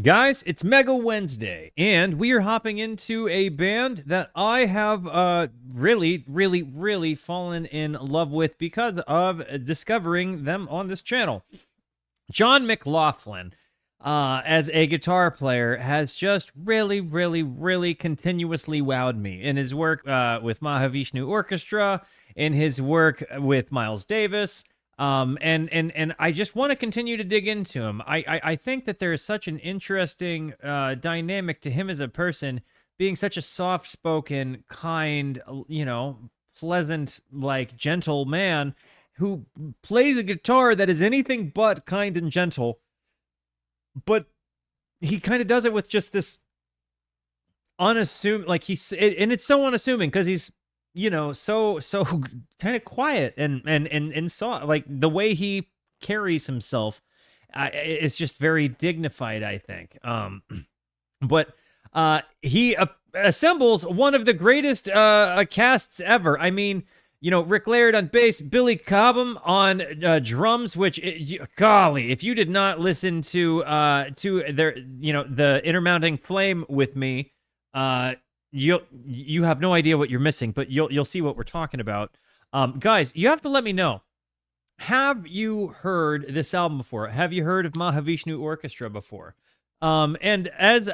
Guys, it's Mega Wednesday, and we are hopping into a band that I have really fallen in love with because of discovering them on this channel. John McLaughlin, as a guitar player, has just really continuously wowed me in his work with Mahavishnu Orchestra, in his work with Miles Davis. And I just want to continue to dig into him. I think that there is such an interesting dynamic to him as a person, being such a soft-spoken, kind, pleasant, like gentle man who plays a guitar that is anything but kind and gentle, but he kind of does it with just this unassuming, like and it's so unassuming because he's so kind of quiet and soft. Like the way he carries himself is just very dignified, I think. But he assembles one of the greatest casts ever. I mean, Rick Laird on bass, Billy Cobham on drums. Which, golly, if you did not listen to their the Intermounting Flame with me, you have no idea what you're missing, but you'll see what we're talking about. Guys, you have to let me know. Have you heard this album before? Have you heard of Mahavishnu Orchestra before? And as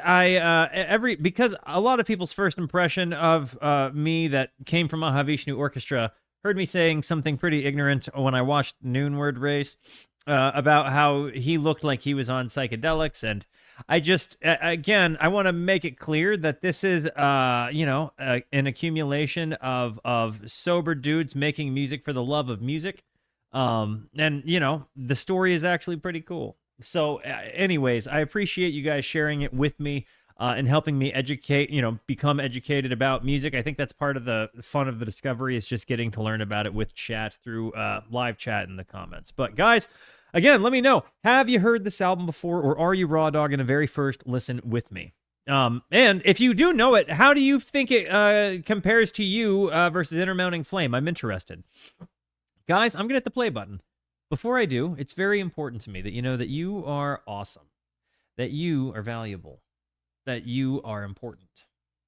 because a lot of people's first impression of me that came from Mahavishnu Orchestra heard me saying something pretty ignorant when I watched Noonward Race about how he looked like he was on psychedelics. And I just, again, I want to make it clear that this is, an accumulation of sober dudes making music for the love of music. And, the story is actually pretty cool. So anyways, I appreciate you guys sharing it with me and helping me become educated about music. I think that's part of the fun of the discovery, is just getting to learn about it with chat through live chat in the comments. But guys, again, let me know. Have you heard this album before, or are you raw dogging a very first listen with me? And if you do know it, how do you think it compares to you versus Intermounting Flame? I'm interested. Guys, I'm going to hit the play button. Before I do, it's very important to me that you know that you are awesome, that you are valuable, that you are important,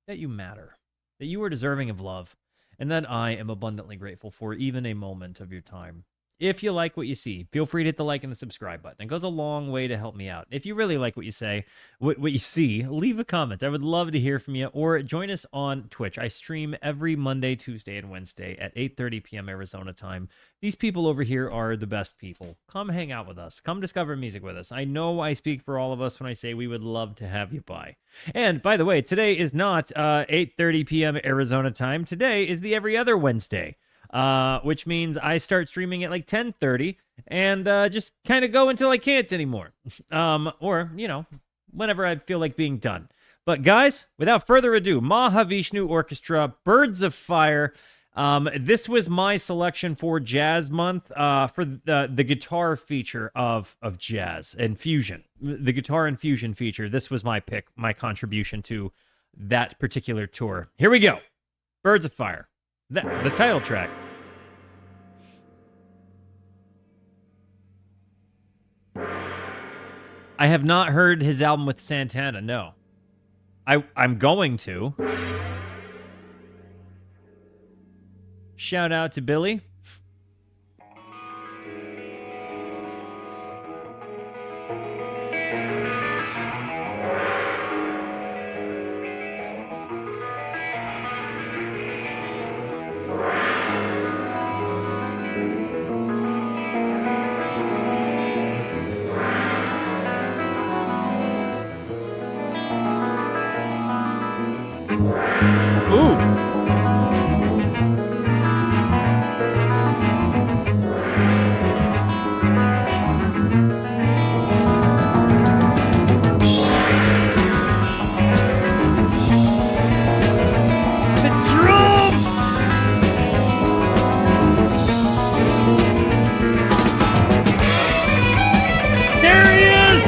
that you matter, that you are deserving of love, and that I am abundantly grateful for even a moment of your time. If you like what you see, feel free to hit the like and the subscribe button. It goes a long way to help me out. If you really like what you see, leave a comment. I would love to hear from you, or join us on Twitch. I stream every Monday, Tuesday, and Wednesday at 8:30 p.m. Arizona time. These people over here are the best people. Come hang out with us. Come discover music with us. I know I speak for all of us when I say we would love to have you by. And by the way, today is not 8:30 p.m. Arizona time. Today is the every other Wednesday. Which means I start streaming at like 10:30 and just kind of go until I can't anymore. Or, whenever I feel like being done. But guys, without further ado, Mahavishnu Orchestra, Birds of Fire. This was my selection for Jazz Month, for the guitar feature of jazz and fusion. The guitar and fusion feature. This was my pick, my contribution to that particular tour. Here we go. Birds of Fire. The title track. I have not heard his album with Santana, no. I'm going to. Shout out to Billy. Ooh. The drums! There he is!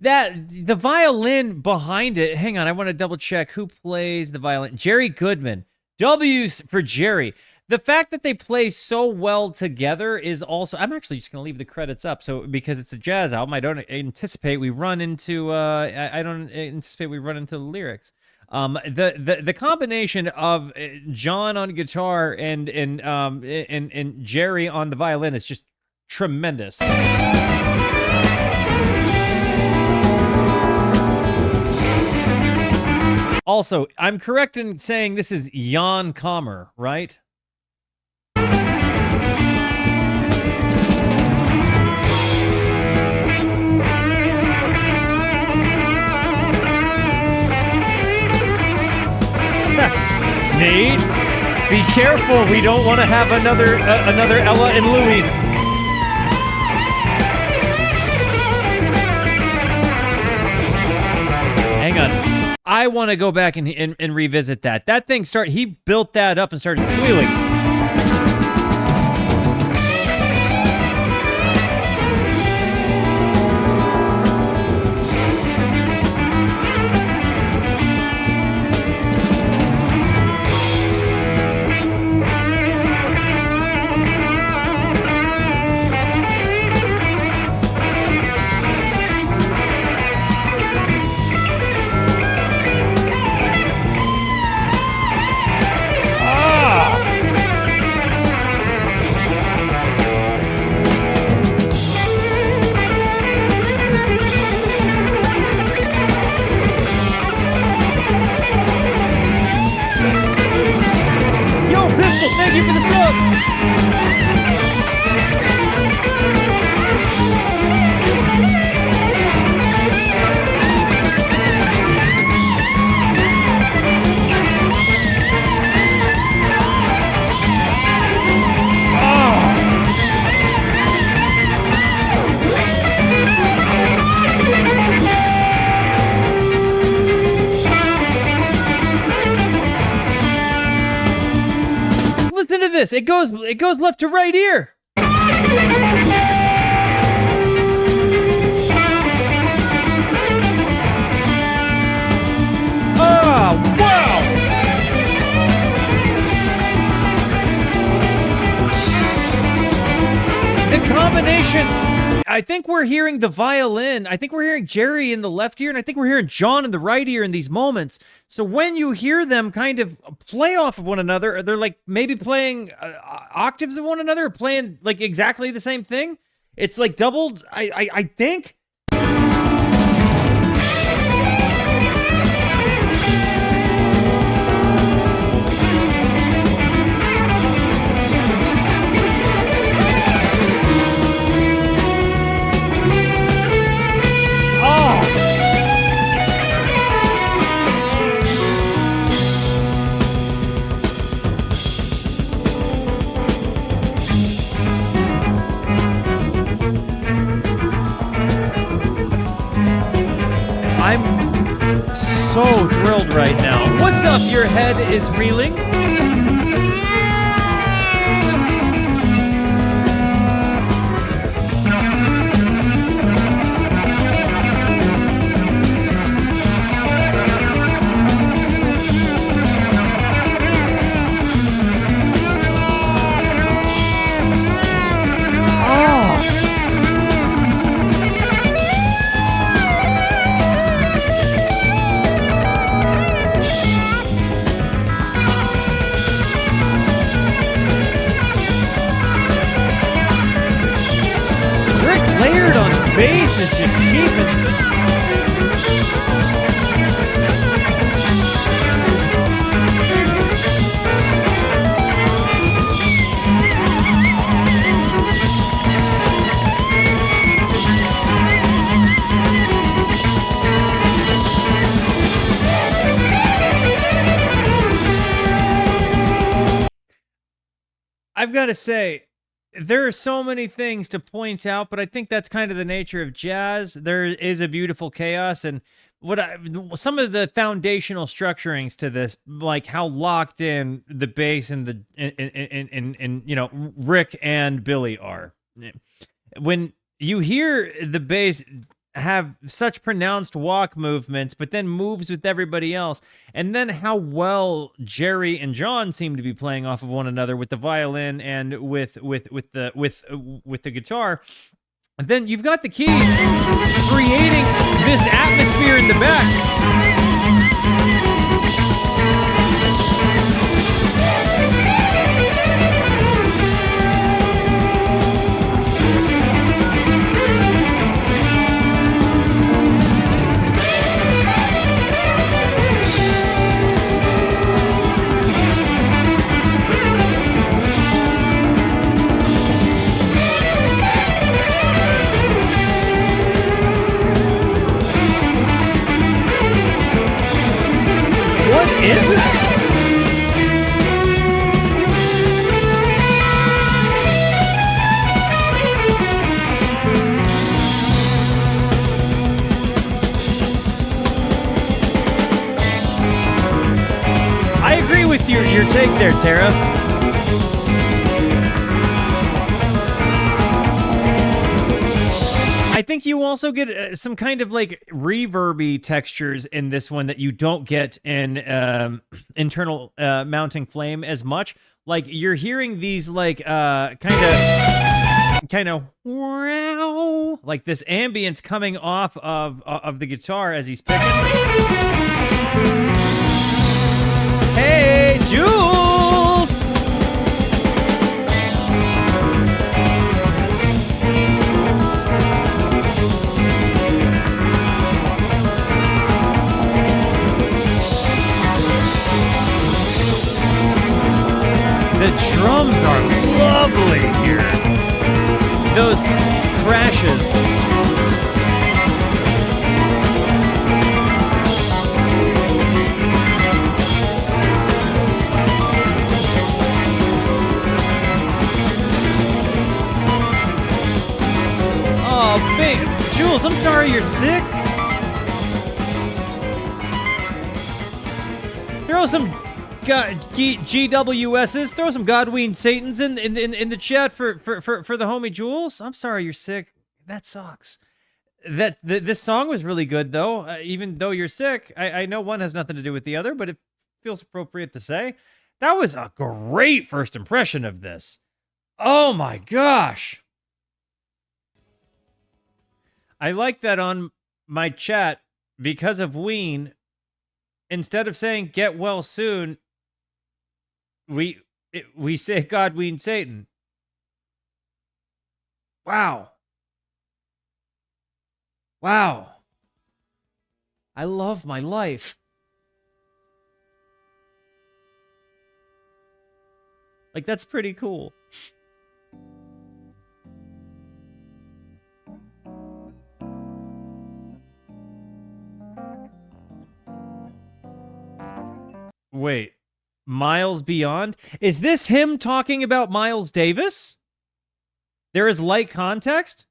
the violin behind it. Hang on, I want to double check who plays the violin. Jerry Goodman. W's for Jerry. The fact that they play so well together is also. I'm actually just going to leave the credits up, so because it's a jazz album, I don't anticipate we run into. I don't anticipate we run into the lyrics. The combination of John on guitar and Jerry on the violin is just tremendous. Also, I'm correct in saying this is Jan Kammer, right? Nate, be careful. We don't want to have another Ella and Louie. Hang on. I want to go back and revisit that. That thing he built that up and started squealing. Thank you for the sub! Listen to this. It goes left to right here. Oh, wow. The combination. I think we're hearing the violin. I think we're hearing Jerry in the left ear, and I think we're hearing John in the right ear in these moments. So when you hear them kind of play off of one another, they're like maybe playing octaves of one another, or playing like exactly the same thing. It's like doubled, I think. I'm so thrilled right now. What's up? Your head is reeling. Bass is just keeping. I've got to say, there are so many things to point out, but I think that's kind of the nature of jazz. There is a beautiful chaos, and some of the foundational structurings to this, like how locked in the bass and Rick and Billy are. When you hear the bass, have such pronounced walk movements, but then moves with everybody else. And then how well Jerry and John seem to be playing off of one another with the violin and with the guitar. And then you've got the keys creating this atmosphere in the back. Is it? I agree with your take there, Tara. I think you also get some kind of like reverby textures in this one that you don't get in internal mounting flame as much. Like you're hearing these like kind of wow, like this ambience coming off of the guitar as he's picking. Hey, Jules! The drums are lovely here. Those crashes. Oh, babe. Jules, I'm sorry you're sick. Throw some GWSs, throw some Godween Satans in the chat for the homie Jules. I'm sorry you're sick. That sucks. This song was really good though. Even though you're sick, I know one has nothing to do with the other, but it feels appropriate to say. That was a great first impression of this. Oh my gosh. I like that on my chat because of Ween. Instead of saying get well soon, we say Godween Satan. Wow. Wow. I love my life. Like, that's pretty cool. Wait. Miles Beyond? Is this him talking about Miles Davis? There is light context?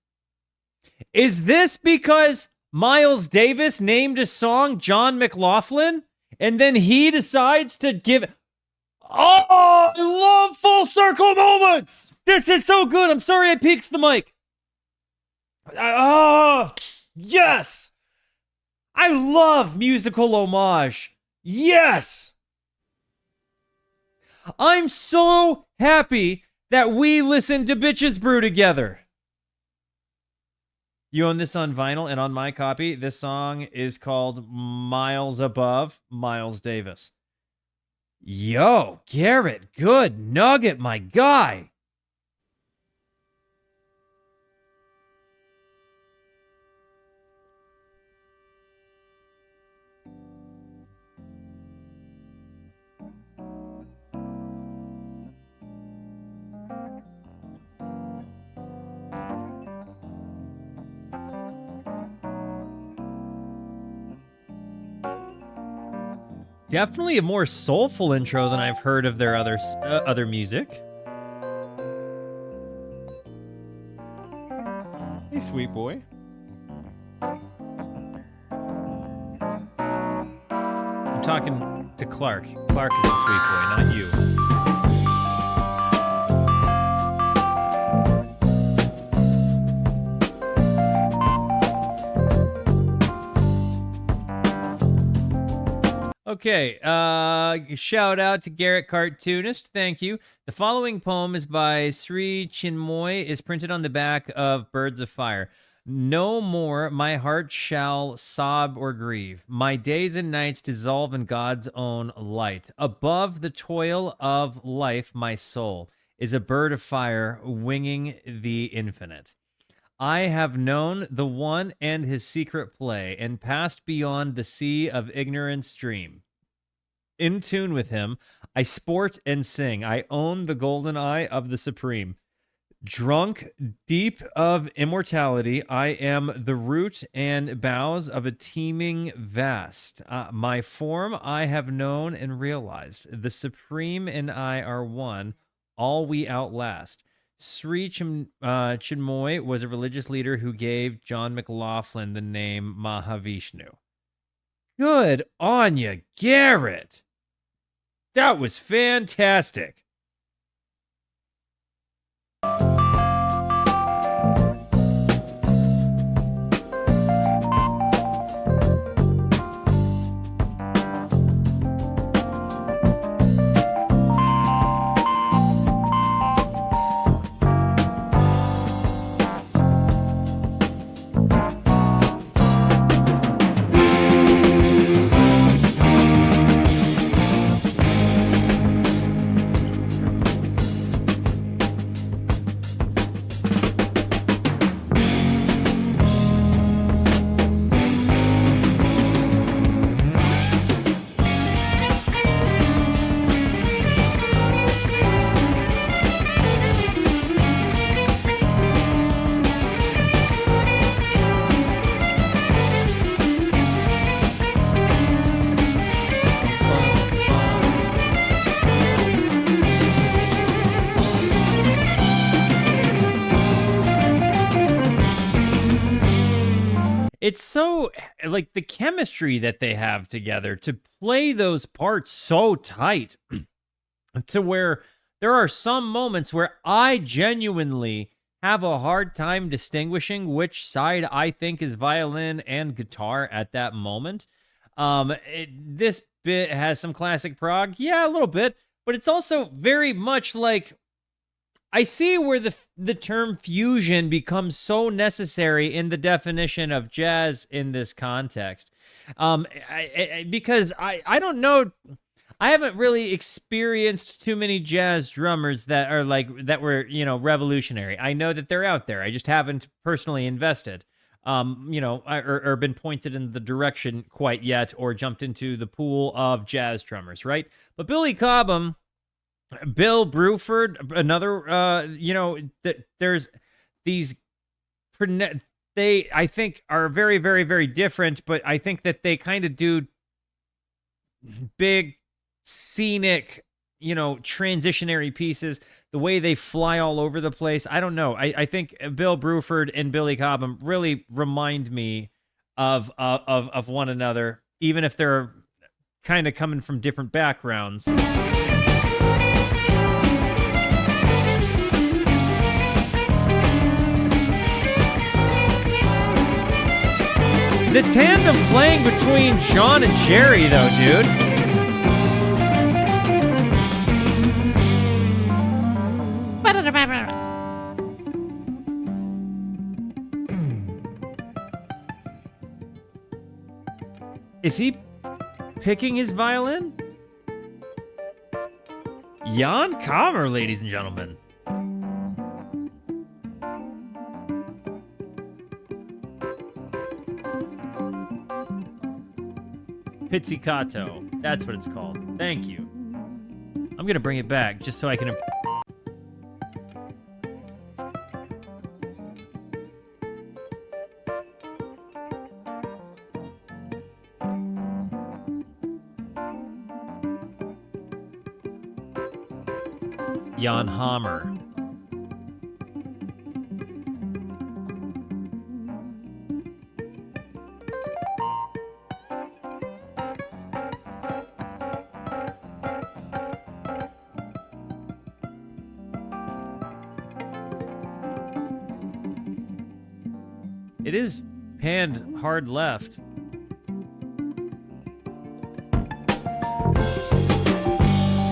Is this because Miles Davis named a song John McLaughlin and then he decides to give... Oh, I love full circle moments! This is so good! I'm sorry I peeked the mic. Oh, yes! I love musical homage. Yes! I'm so happy that we listened to Bitches Brew together. You own this on vinyl, and on my copy, this song is called Miles Above, Miles Davis. Yo, Garrett, good nugget, my guy. Definitely a more soulful intro than I've heard of their other music. Hey, sweet boy. I'm talking to Clark. Clark is the sweet boy, not you. Okay, shout out to Garrett Cartoonist. Thank you. The following poem is by Sri Chinmoy, is printed on the back of Birds of Fire. No more my heart shall sob or grieve. My days and nights dissolve in God's own light. Above the toil of life, my soul is a bird of fire winging the infinite. I have known the one and his secret play, and passed beyond the sea of ignorance dream. In tune with him, I sport and sing. I own the golden eye of the supreme. Drunk deep of immortality, I am the root and boughs of a teeming vast. My form I have known and realized. The supreme and I are one. All we outlast. Sri Chinmoy was a religious leader who gave John McLaughlin the name Mahavishnu. Good on you, Garrett. That was fantastic. It's so, like, the chemistry that they have together to play those parts so tight to where there are some moments where I genuinely have a hard time distinguishing which side I think is violin and guitar at that moment. This bit has some classic prog, yeah, a little bit, but it's also very much like, I see where the term fusion becomes so necessary in the definition of jazz in this context. Because I don't know, I haven't really experienced too many jazz drummers that are like, that were, revolutionary. I know that they're out there. I just haven't personally invested, or been pointed in the direction quite yet, or jumped into the pool of jazz drummers, right? But Billy Cobham, Bill Bruford, another, there's these, they, I think, are very, very, very different, but I think that they kind of do big, scenic, transitionary pieces, the way they fly all over the place. I don't know. I think Bill Bruford and Billy Cobham really remind me of one another, even if they're kind of coming from different backgrounds. The tandem playing between John and Jerry, though, dude. Is he picking his violin? Jan Kammer, ladies and gentlemen. Pizzicato. That's what it's called. Thank you. I'm gonna bring it back just so I can... Jan Hammer. It is panned hard left.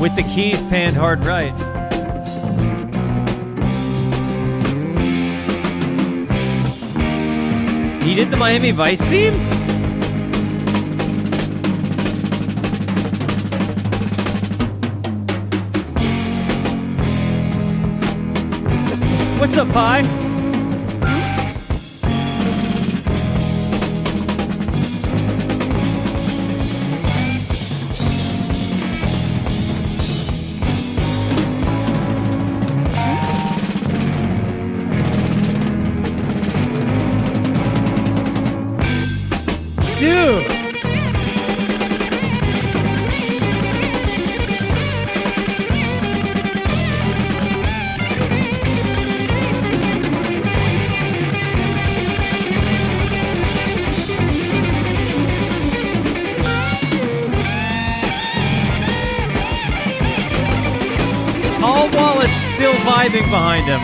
With the keys panned hard right. He did the Miami Vice theme? What's up, Pi? Dude! All while it's still vibing behind him.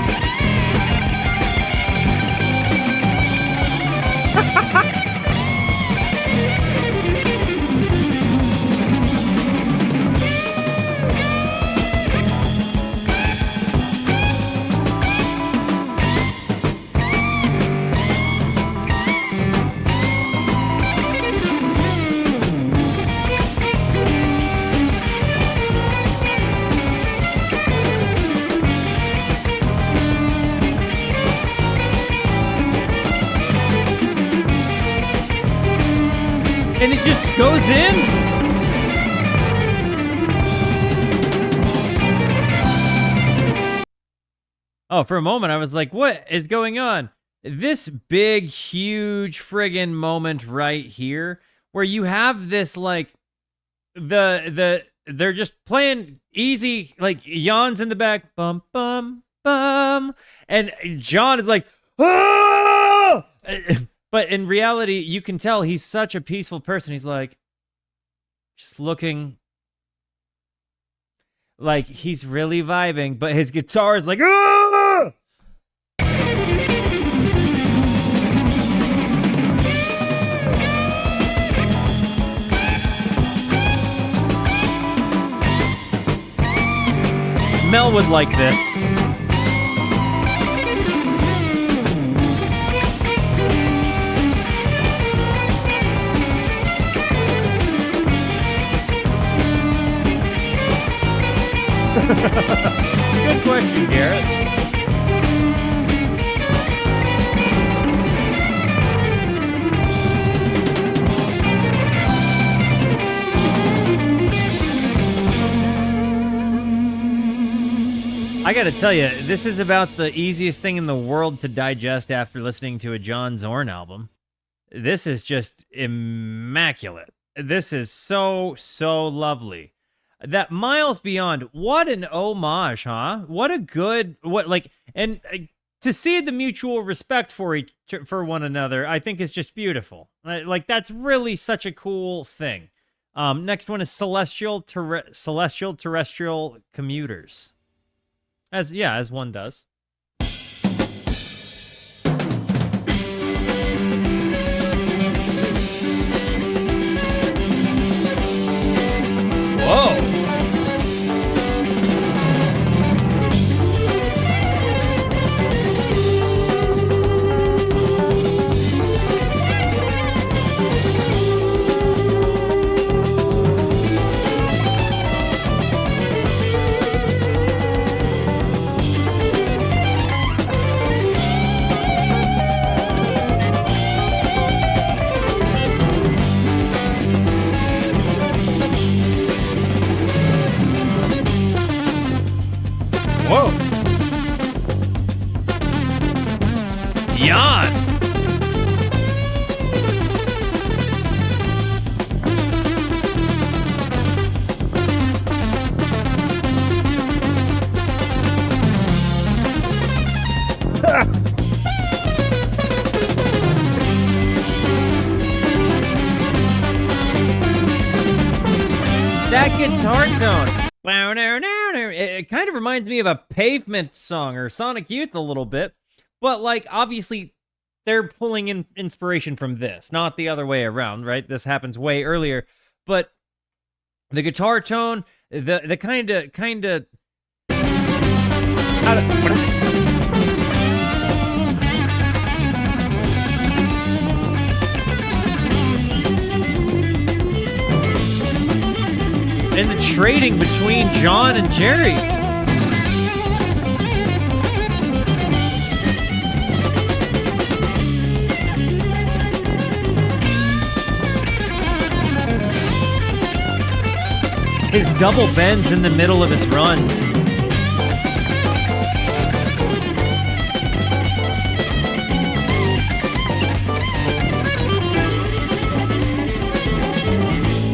And it just goes in? Oh, for a moment I was like, what is going on? This big, huge friggin' moment right here where you have this, like, they're just playing easy, like, yawns in the back, bum, bum, bum, and John is like, ah! But in reality, you can tell he's such a peaceful person. He's like, just looking like he's really vibing, but his guitar is like, ah! Mel would like this. Good question, Garrett. I gotta tell you, this is about the easiest thing in the world to digest after listening to a John Zorn album. This is just immaculate. This is so, so lovely. That Miles Beyond, what an homage, huh? What a good, and to see the mutual respect for one another, I think is just beautiful. Like, that's really such a cool thing. Next one is Celestial Terrestrial Commuters. As one does. Whoa! Whoa! Yawn! That guitar tone. It kind of reminds me of a Pavement song or Sonic Youth a little bit, but like obviously they're pulling in inspiration from this, not the other way around, right? This happens way earlier, but The guitar tone, the kind of and the trading between John and Jerry. His double bends in the middle of his runs.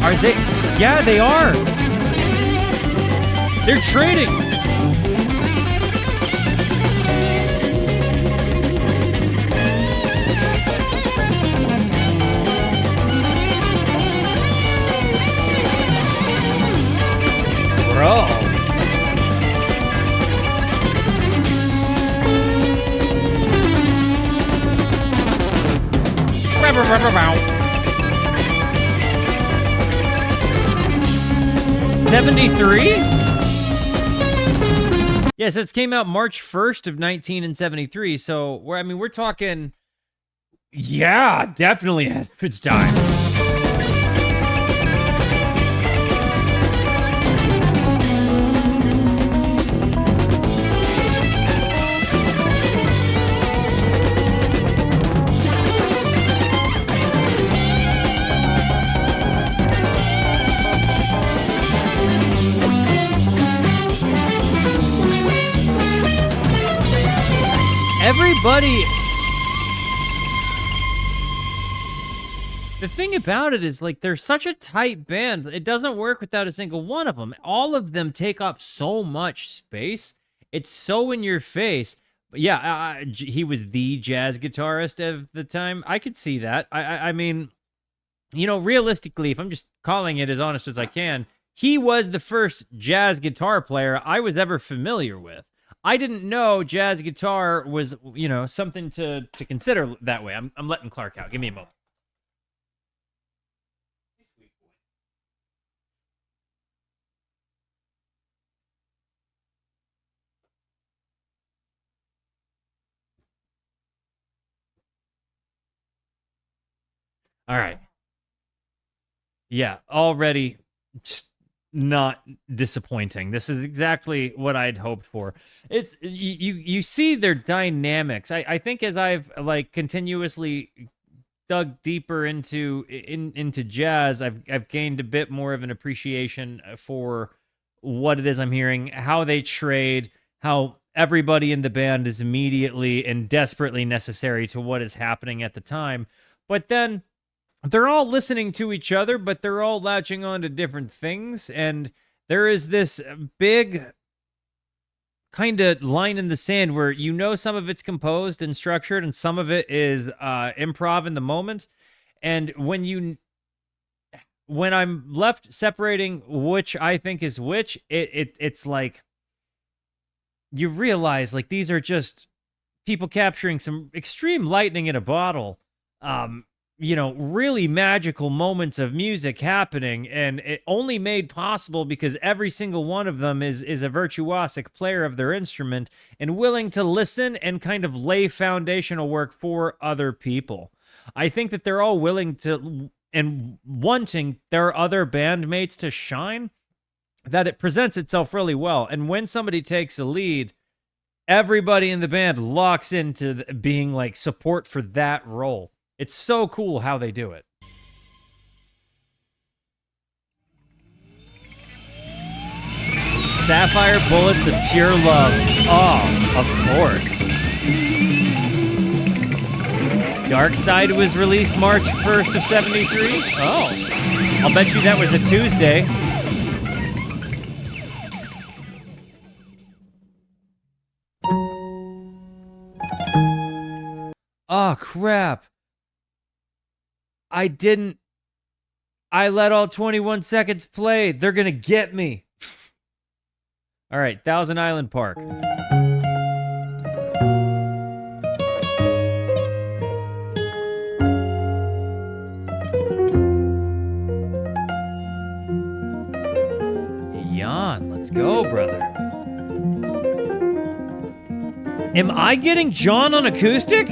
Are they? Yeah, they are. They're trading. Bro. '73? Yes, it came out March 1st of 1973. So we're talking. Yeah, definitely ahead of its time. Everybody. The thing about it is, like, they're such a tight band. It doesn't work without a single one of them. All of them take up so much space. It's so in your face. But yeah, he was the jazz guitarist of the time. I could see that. I mean, realistically, if I'm just calling it as honest as I can, he was the first jazz guitar player I was ever familiar with. I didn't know jazz guitar was, something to consider that way. I'm letting Clark out. Give me a moment. All right. Yeah, already just not disappointing. This is exactly what I'd hoped for. It's you see their dynamics. I think as I've continuously dug deeper into jazz, I've gained a bit more of an appreciation for what it is I'm hearing, how they trade, how everybody in the band is immediately and desperately necessary to what is happening at the time. But then they're all listening to each other, but they're all latching on to different things. And there is this big kind of line in the sand where some of it's composed and structured and some of it is improv in the moment. And when I'm left separating which I think is which, it's like you realize like these are just people capturing some extreme lightning in a bottle. Really magical moments of music happening, and it only made possible because every single one of them is a virtuosic player of their instrument and willing to listen and kind of lay foundational work for other people. I think that they're all willing to and wanting their other bandmates to shine, that it presents itself really well. And when somebody takes a lead, everybody in the band locks into being like support for that role. It's so cool how they do it. Sapphire Bullets of Pure Love. Oh, of course. Dark Side was released March 1st of 73. Oh, I'll bet you that was a Tuesday. Oh, crap. I let all 21 seconds play. They're going to get me. All right, Thousand Island Park. Go, brother. Am I getting John on acoustic?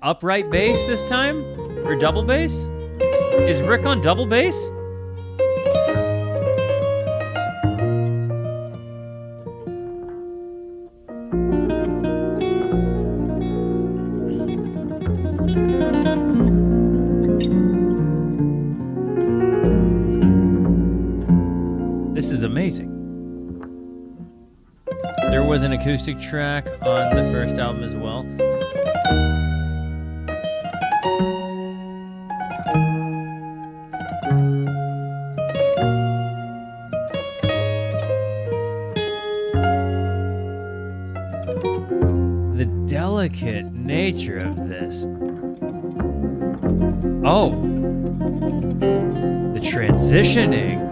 Upright bass this time? Or double bass? Is Rick on double bass? This is amazing. There was an acoustic track on the first album as well. The delicate nature of this. Oh. The transitioning.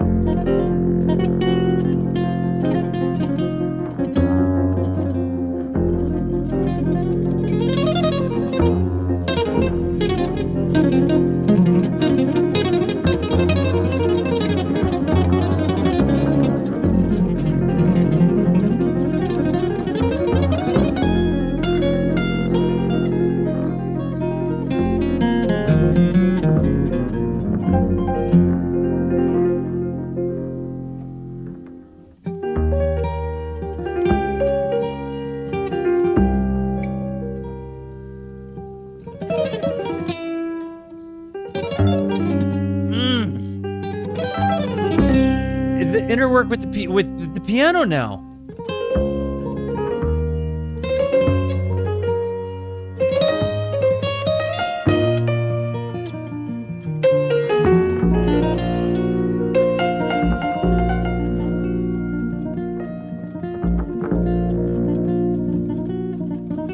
Inner work with the piano now.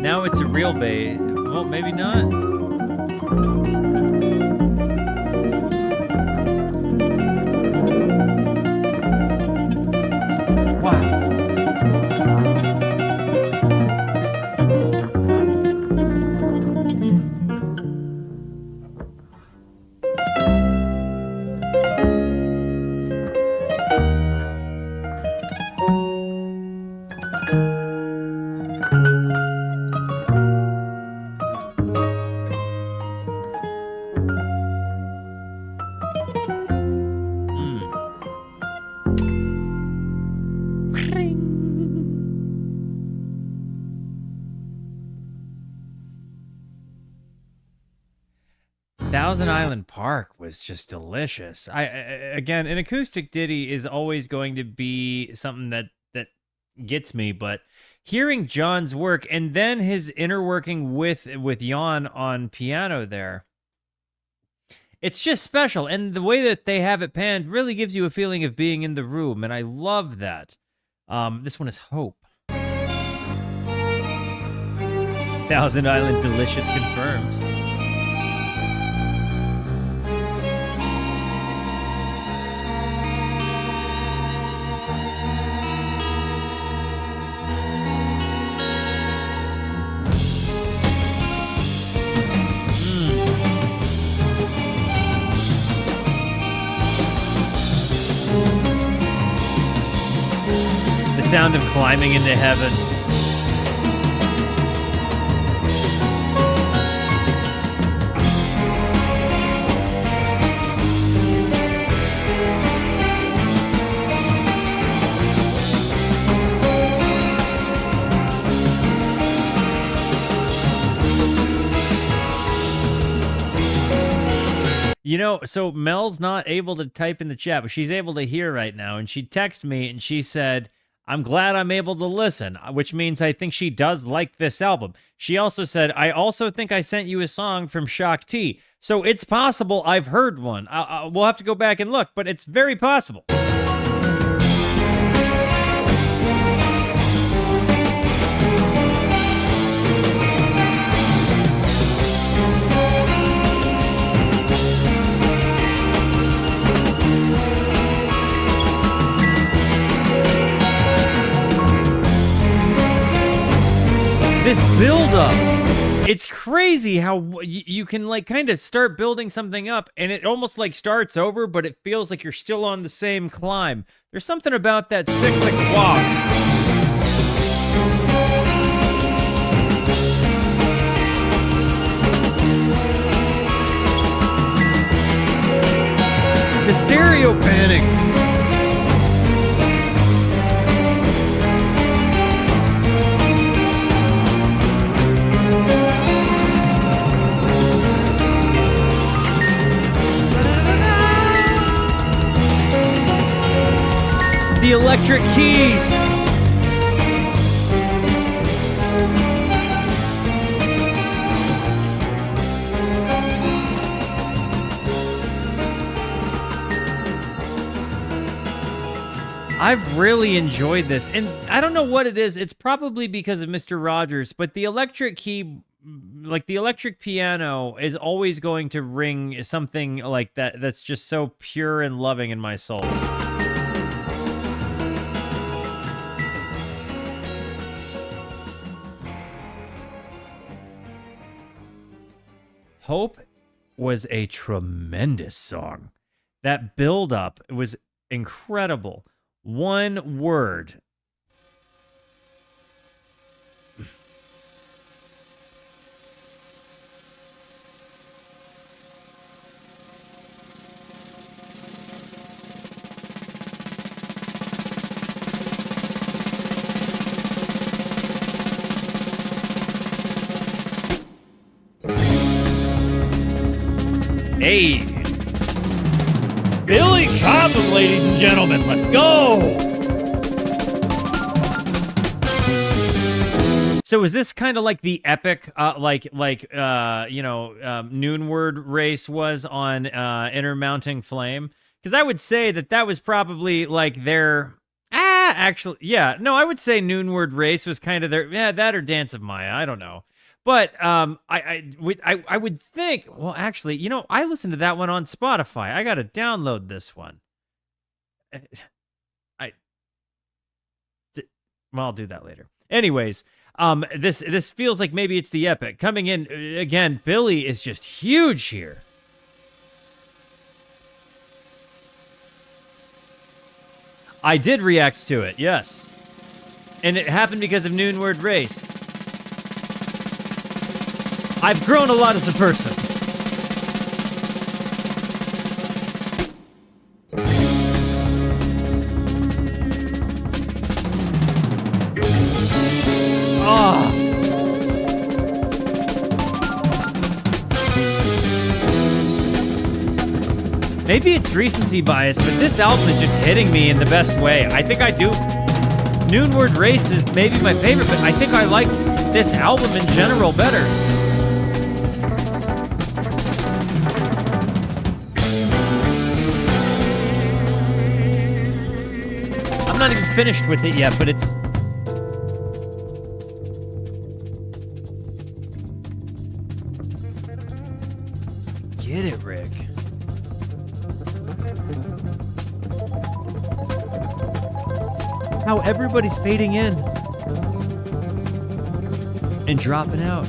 Now it's a real bass. Well, maybe not. Thousand Island Park was just delicious. Again, an acoustic ditty is always going to be something that gets me, but hearing John's work and then his inner working with Jan on piano there, it's just special. And the way that they have it panned really gives you a feeling of being in the room, and I love that. This one is Hope. Thousand Island Delicious confirmed. Sound of climbing into heaven. You know, so Mel's not able to type in the chat, but she's able to hear right now. And she texted me and she said, I'm glad I'm able to listen, which means I think she does like this album. She also said, I also think I sent you a song from Shock T. So it's possible I've heard one. We'll have to go back and look, but it's very possible. build up. It's crazy how you can like kind of start building something up and it almost like starts over, but it feels like you're still on the same climb. There's something about that cyclic walk. The stereo panic. The electric keys. I've really enjoyed this, and I don't know what it is. It's probably because of Mr. Rogers, but the electric key, like the electric piano, is always going to ring something like that that's just so pure and loving in my soul. Hope was a tremendous song. That build-up was incredible. One word. Hey, Billy Cobham, ladies and gentlemen, let's go. So is this kind of like the epic, Noonward race was on Intermounting Flame? Because I would say that was probably like their, I would say Noonward race was kind of their, that or Dance of Maya, I don't know. But I would think, well, actually, I listened to that one on Spotify. I got to download this one. I'll do that later. Anyways, this feels like maybe it's the epic. Coming in, again, Billy is just huge here. I did react to it, yes. And it happened because of Noonward Race. I've grown a lot as a person. Oh. Maybe it's recency bias, but this album is just hitting me in the best way. I think I do. Noonward Race is maybe my favorite, but I think I like this album in general better. I'm not even finished with it yet, but it's... Get it, Rick. How everybody's fading in and dropping out.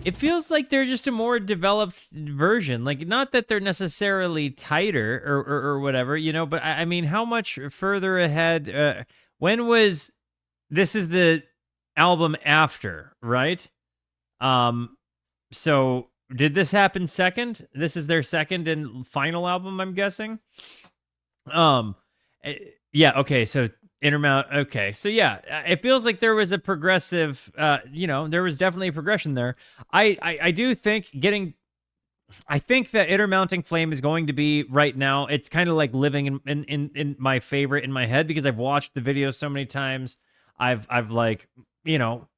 It feels like they're just a more developed version. Like, not that they're necessarily tighter or whatever, but I mean, how much further ahead? When was... This is the album after, right? So did this happen second? This is their second and final album, I'm guessing? Yeah, okay, so... Intermount. Okay, so yeah, it feels like there was a progressive. There was definitely a progression there. I do think getting I think that Intermounting Flame is going to be right now. It's kind of like living in my favorite in my head because I've watched the video so many times. I've like,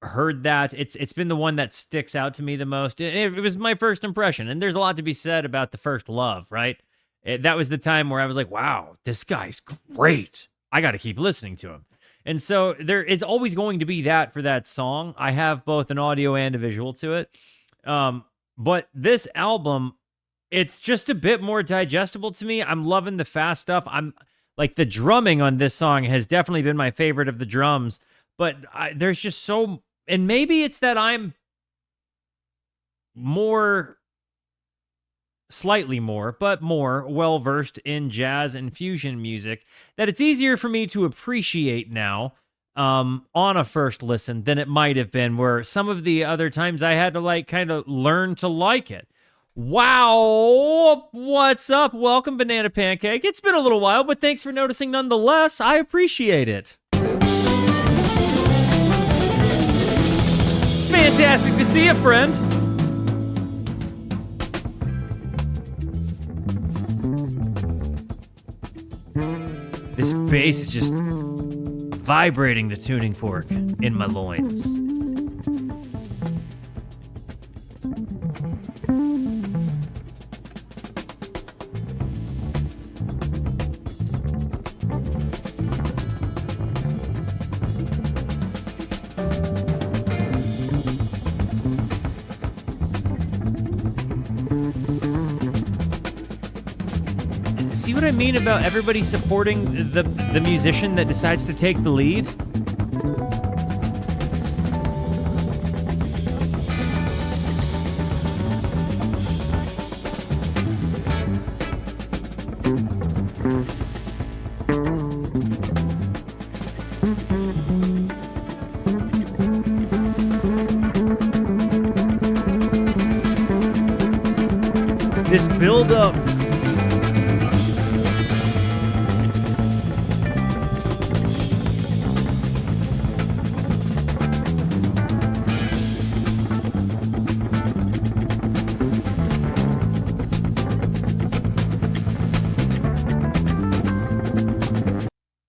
heard that. It's been the one that sticks out to me the most. It was my first impression, and there's a lot to be said about the first love, right? That was the time where I was like, wow, this guy's great. I got to keep listening to him. And so there is always going to be that for that song. I have both an audio and a visual to it. But this album, it's just a bit more digestible to me. I'm loving the fast stuff. I'm like, the drumming on this song has definitely been my favorite of the drums, but there's just so, and maybe it's that I'm slightly more well-versed in jazz and fusion music, that it's easier for me to appreciate now on a first listen than it might have been, where some of the other times I had to like kind of learn to like it. Wow, what's up? Welcome, Banana Pancake. It's been a little while, but thanks for noticing nonetheless. I appreciate it. It's fantastic to see you, friend. This bass is just vibrating the tuning fork in my loins. See what I mean about everybody supporting the musician that decides to take the lead? This build-up.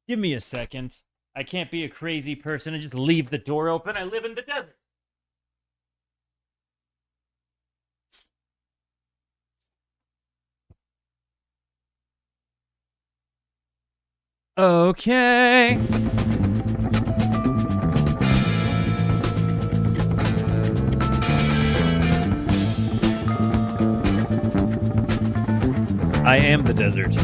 Give me a second. I can't be a crazy person and just leave the door open. I live in the desert. Okay. I am the desert.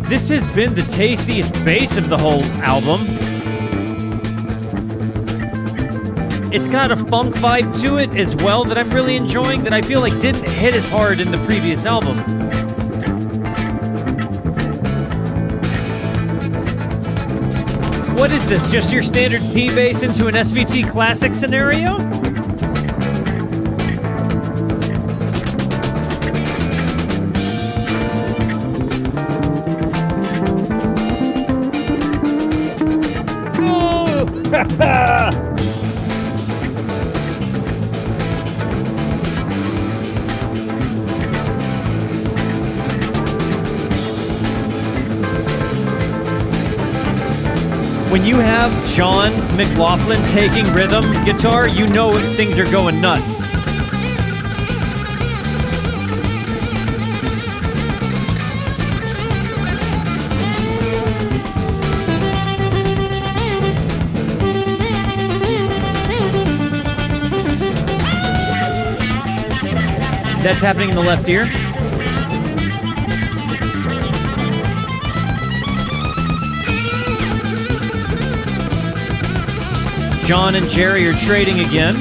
This has been the tastiest bass of the whole album. It's got a funk vibe to it as well that I'm really enjoying, that I feel like didn't hit as hard in the previous album. What is this? Just your standard P bass into an SVT classic scenario? When you have John McLaughlin taking rhythm guitar, you know things are going nuts. That's happening in the left ear. John and Jerry are trading again.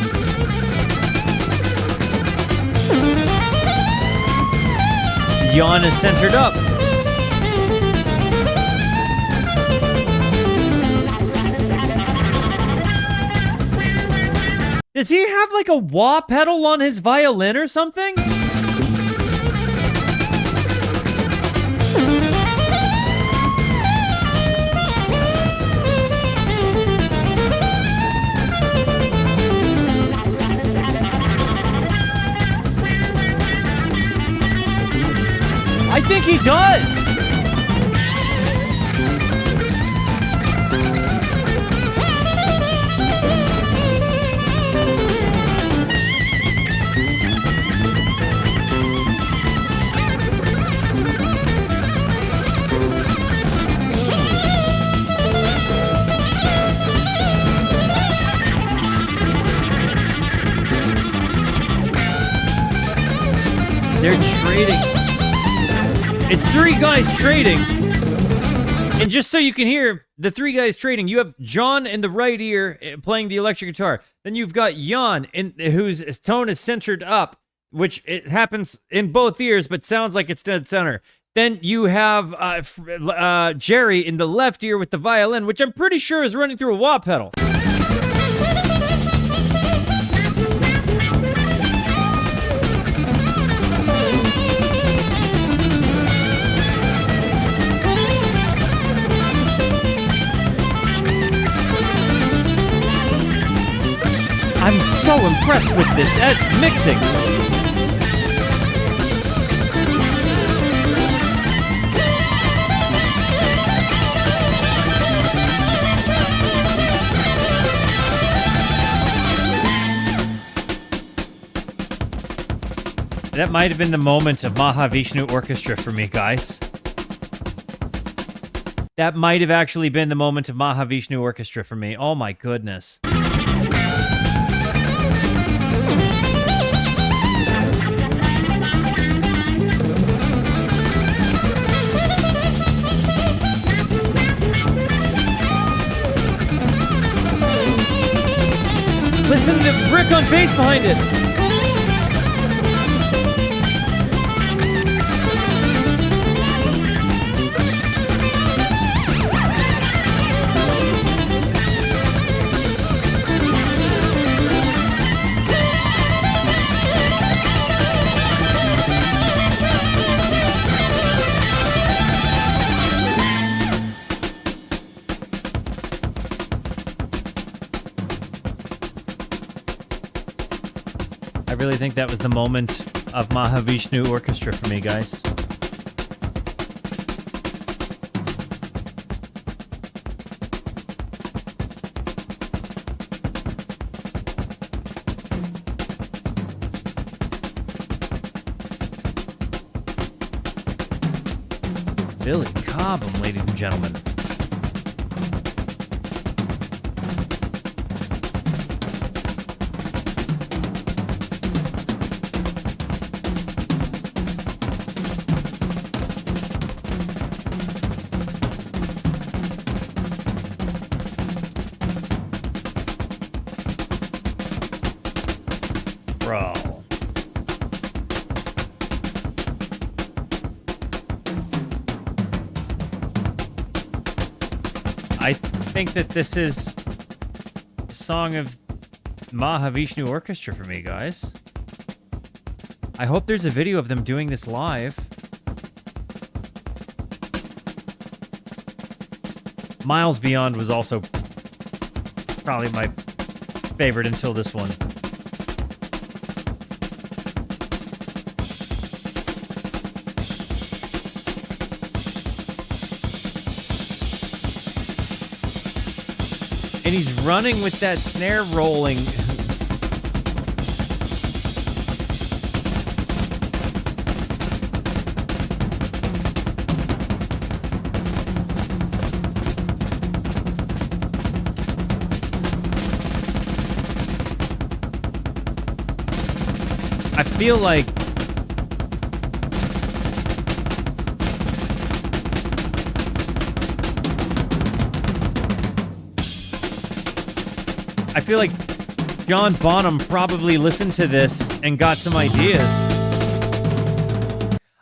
Jan is centered up. Does he have like a wah pedal on his violin or something? I think he does. They're trading. It's three guys trading. And just so you can hear the three guys trading, you have John in the right ear playing the electric guitar. Then you've got Jan, whose tone is centered up, which it happens in both ears, but sounds like it's dead center. Then you have Jerry in the left ear with the violin, which I'm pretty sure is running through a wah pedal. I'm so impressed with this mixing. That might have been the moment of Mahavishnu Orchestra for me, guys. That might have actually been the moment of Mahavishnu Orchestra for me. Oh my goodness. Listen to the brick on bass behind it. I really think that was the moment of Mahavishnu Orchestra for me, guys. Billy Cobham, ladies and gentlemen. Bro. I think that this is a song of Mahavishnu Orchestra for me, guys. I hope there's a video of them doing this live. Miles Beyond was also probably my favorite until this one. And he's running with that snare rolling. I feel like John Bonham probably listened to this and got some ideas.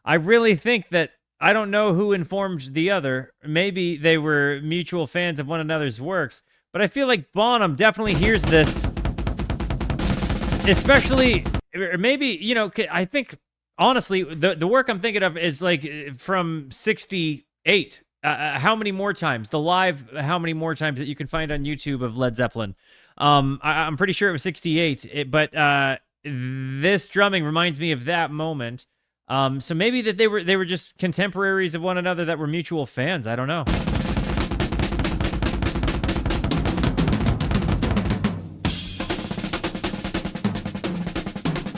I really think that, I don't know who informed the other. Maybe they were mutual fans of one another's works, but I feel like Bonham definitely hears this. Especially, or maybe, you know, I think, honestly, the work I'm thinking of is like from 68. How many more times? The live How Many More Times that you can find on YouTube of Led Zeppelin. I'm pretty sure it was 68, but this drumming reminds me of that moment. So maybe that they were just contemporaries of one another that were mutual fans. I don't know.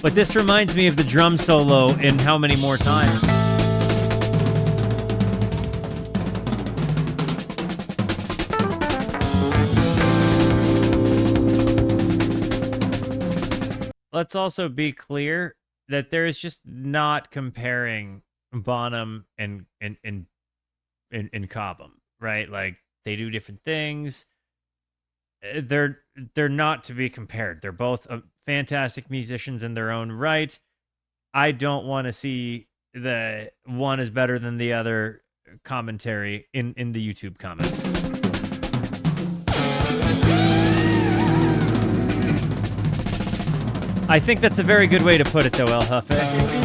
But this reminds me of the drum solo in How Many More Times. Let's also be clear that there is just not comparing Bonham and Cobham, right? Like, they do different things. They're not to be compared. They're both fantastic musicians in their own right. I don't want to see the one is better than the other commentary in the YouTube comments. I think that's a very good way to put it, though, El Jefe.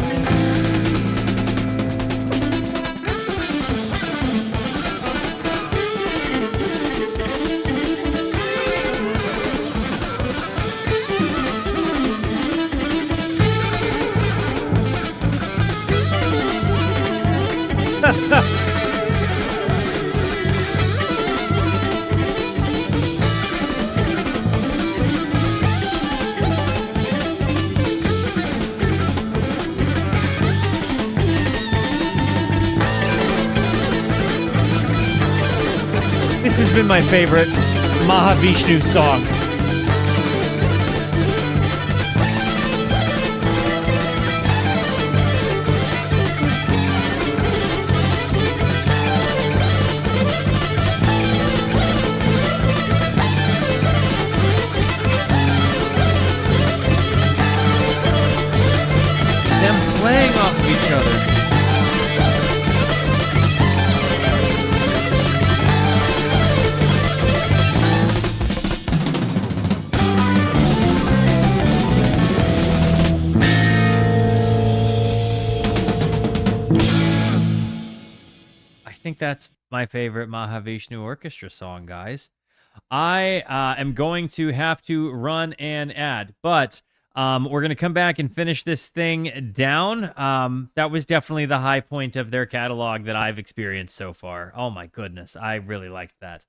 This has been my favorite Mahavishnu song. Them playing off of each other. I think that's my favorite Mahavishnu Orchestra song, guys. I am going to have to run an ad, but we're going to come back and finish this thing down. That was definitely the high point of their catalog that I've experienced so far. Oh my goodness, I really liked that.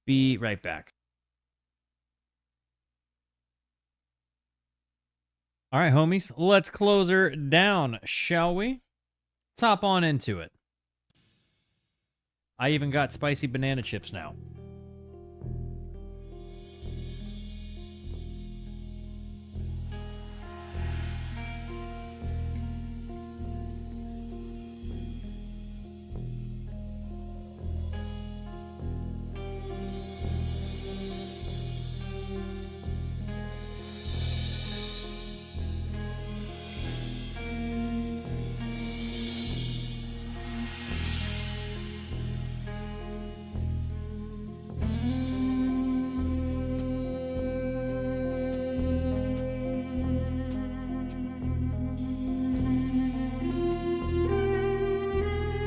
Be right back. All right, homies, let's close her down, shall we? Let's hop on into it. I even got spicy banana chips now.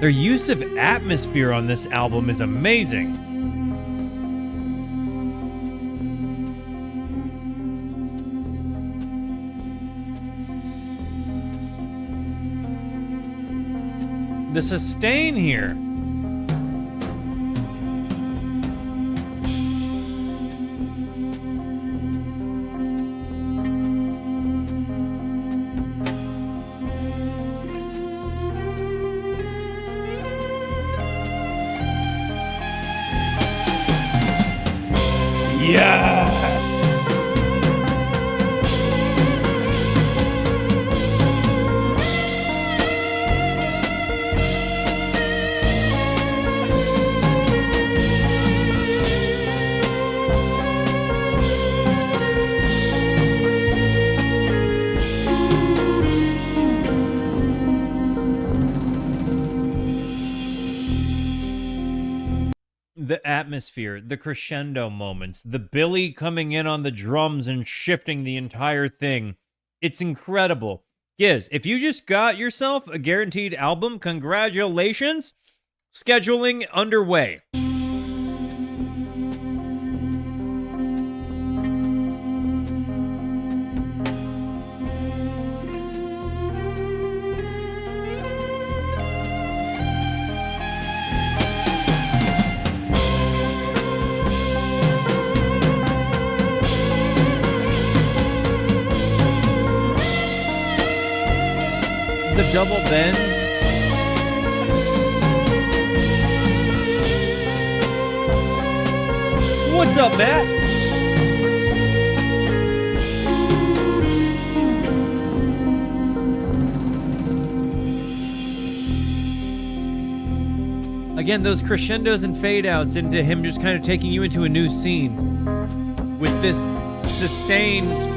Their use of atmosphere on this album is amazing. The sustain here. Yes! The atmosphere, the crescendo moments, the Billy coming in on the drums and shifting the entire thing. It's incredible. Giz, if you just got yourself a guaranteed album, congratulations. Scheduling underway. double bends. What's up, Matt? Again, those crescendos and fade outs into him just kind of taking you into a new scene with this sustained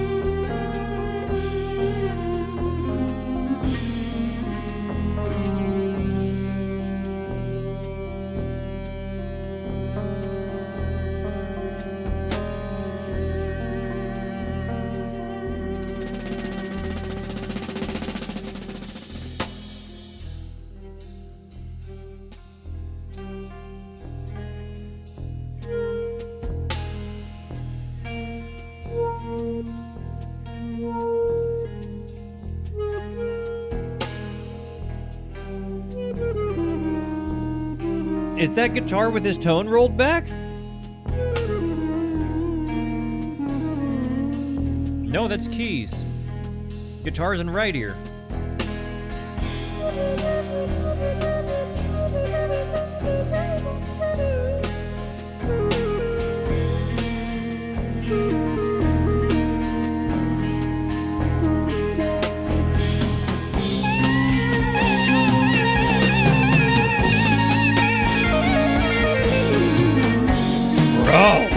Is that guitar with his tone rolled back? No, that's keys. Guitar's in right ear. Bro.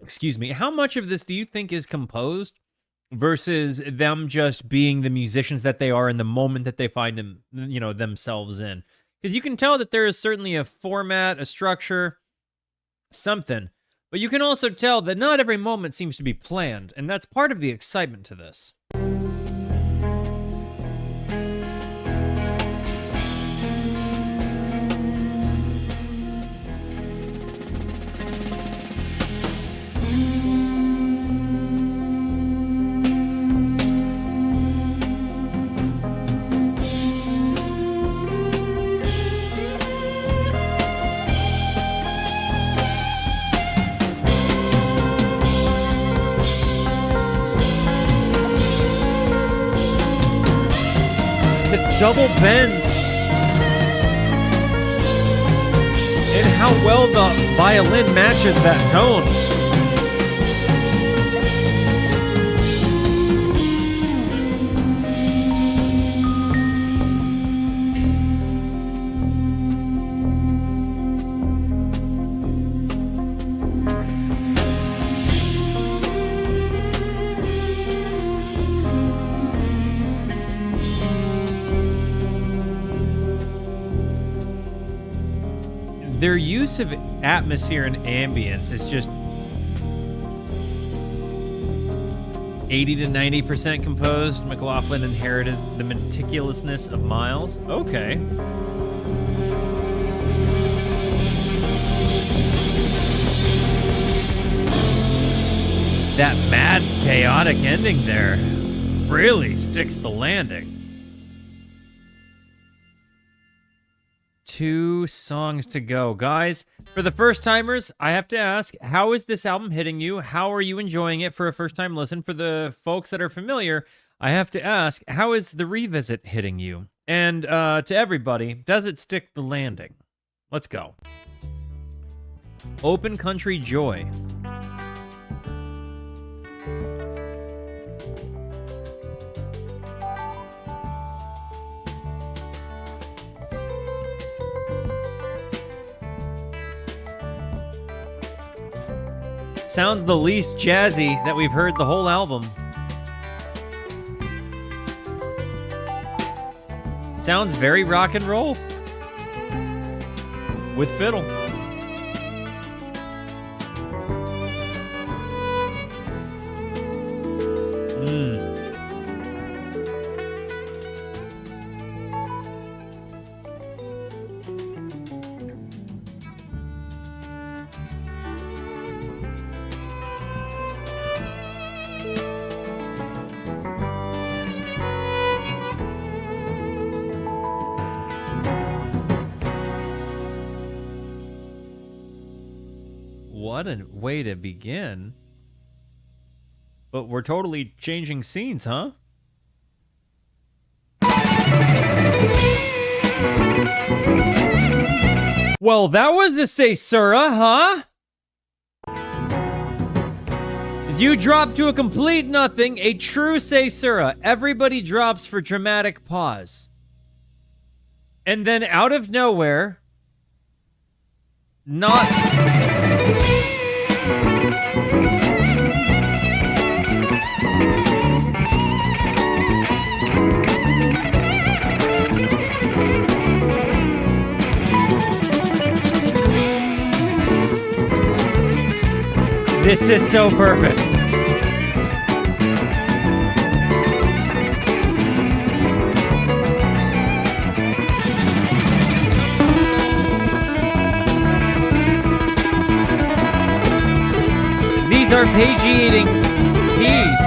Excuse me, how much of this do you think is composed versus them just being the musicians that they are in the moment that they find them, themselves in? Because you can tell that there is certainly a format, a structure, something, but you can also tell that not every moment seems to be planned, and that's part of the excitement to this. Double bends and how well the violin matches that tone. Their use of atmosphere and ambience is just 80 to 90% composed. McLaughlin inherited the meticulousness of Miles. Okay. That mad, chaotic ending there really sticks the landing. 2 songs to go. Guys, for the first timers, I have to ask, how is this album hitting you? How are you enjoying it for a first time listen? For the folks that are familiar, I have to ask, how is the revisit hitting you? And to everybody, does it stick the landing? Let's go. Open Country Joy. Sounds the least jazzy that we've heard the whole album. Sounds very rock and roll. With fiddle. what a way to begin. But we're totally changing scenes, huh? Well, that was the caesura, huh? You drop to a complete nothing, a true caesura. Everybody drops for dramatic pause. And then out of nowhere, not... This is so perfect. These arpeggiating keys.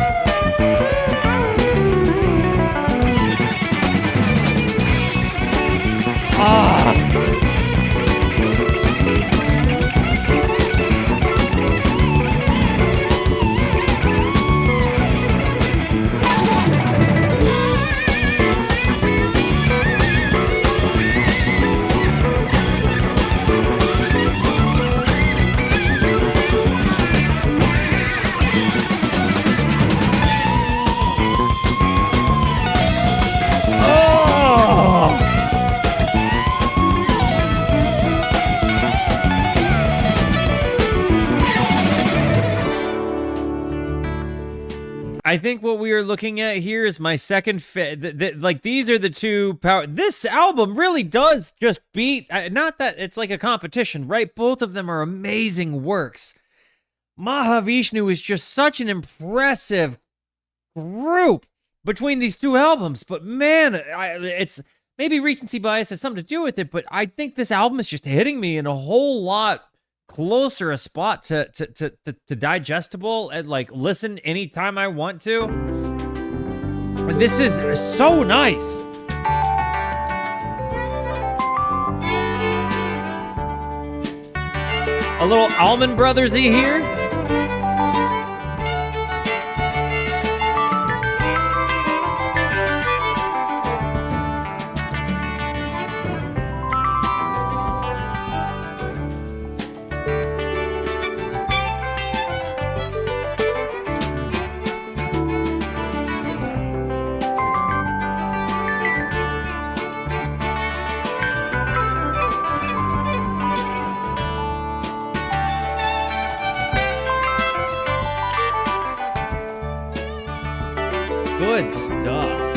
Ah. I think what we are looking at here is my second like these are the two power. This album really does just beat, not that it's like a competition, right? Both of them are amazing works. Mahavishnu is just such an impressive group between these two albums, but man, it's maybe recency bias has something to do with it, but I think this album is just hitting me in a whole lot closer a spot to digestible and like listen anytime I want to. This is so nice. A little Allman Brothers-y here. Good stuff.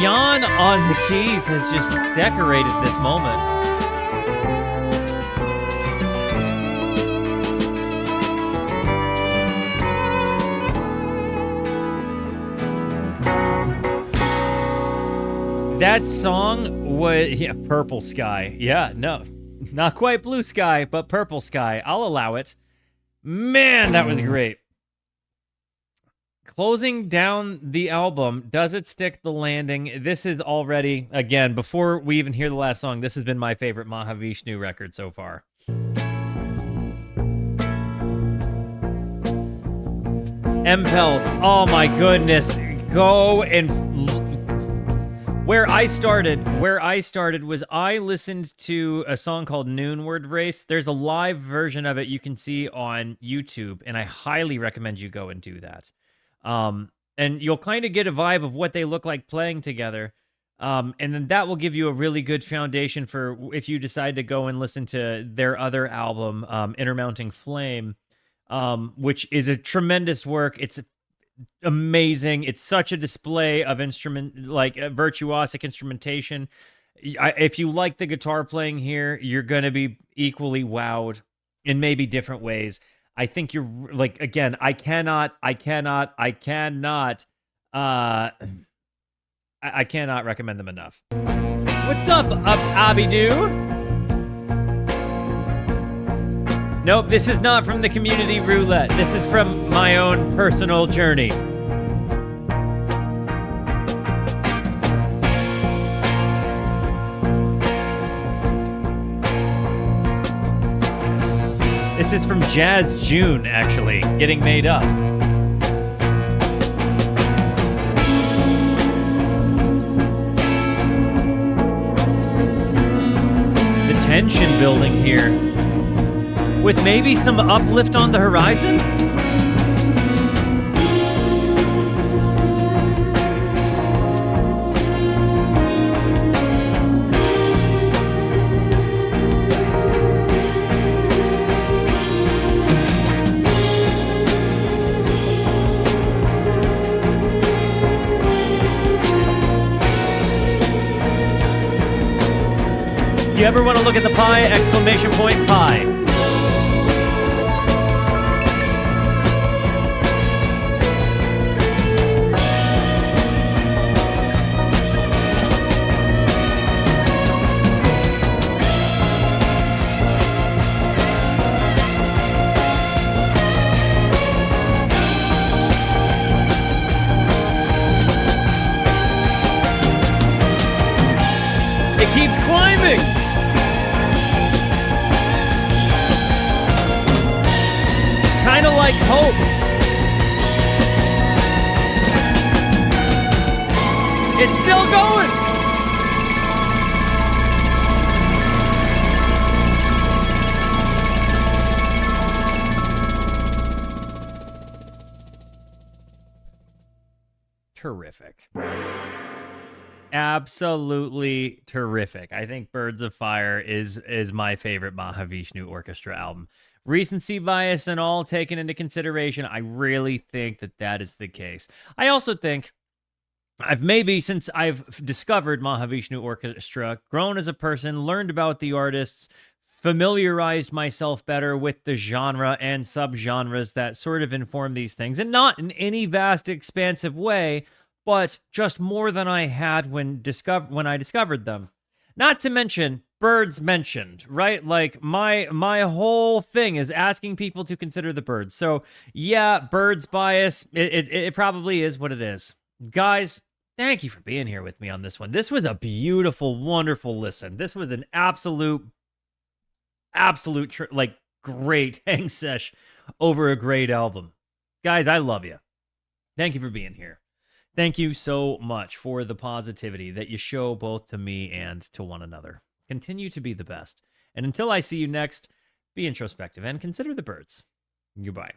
Jan on the keys has just decorated this moment. That song was, yeah, Purple Sky. Yeah, no, not quite Blue Sky, but Purple Sky. I'll allow it. Man, that was great. Closing down the album, Does It Stick the Landing? This is already, again, before we even hear the last song, this has been my favorite Mahavishnu record so far. M-Pels, oh my goodness. Go and... Where I started was I listened to a song called Noonward Race. There's a live version of it you can see on YouTube, and I highly recommend you go and do that. And you'll kind of get a vibe of what they look like playing together. And then that will give you a really good foundation for if you decide to go and listen to their other album, Intermounting Flame, which is a tremendous work. It's amazing. It's such a display of virtuosic instrumentation. If you like the guitar playing here, you're going to be equally wowed in maybe different ways. I think you're like, again, I cannot recommend them enough. What's up, Abidoo? Nope, this is not from the community roulette. This is from my own personal journey. This is from Jazz June, actually, Getting Made Up. The tension building here, with maybe some uplift on the horizon? You ever want to look at the pie? Exclamation point pie. It keeps climbing. Kind of like hope. It's still going. Terrific. Absolutely terrific. I think Birds of Fire is my favorite Mahavishnu Orchestra album. Recency bias and all taken into consideration, I really think that is the case. I also think since I've discovered Mahavishnu Orchestra, grown as a person, learned about the artists, familiarized myself better with the genre and subgenres that sort of inform these things, and not in any vast, expansive way, but just more than I had when I discovered them. Not to mention Birds mentioned, right? Like my whole thing is asking people to consider the Birds. So yeah, Birds bias. It probably is what it is. Guys, thank you for being here with me on this one. This was a beautiful, wonderful listen. This was an absolute like great hang sesh over a great album. Guys, I love you. Thank you for being here. Thank you so much for the positivity that you show both to me and to one another. Continue to be the best. And until I see you next, be introspective and consider the Birds. Goodbye.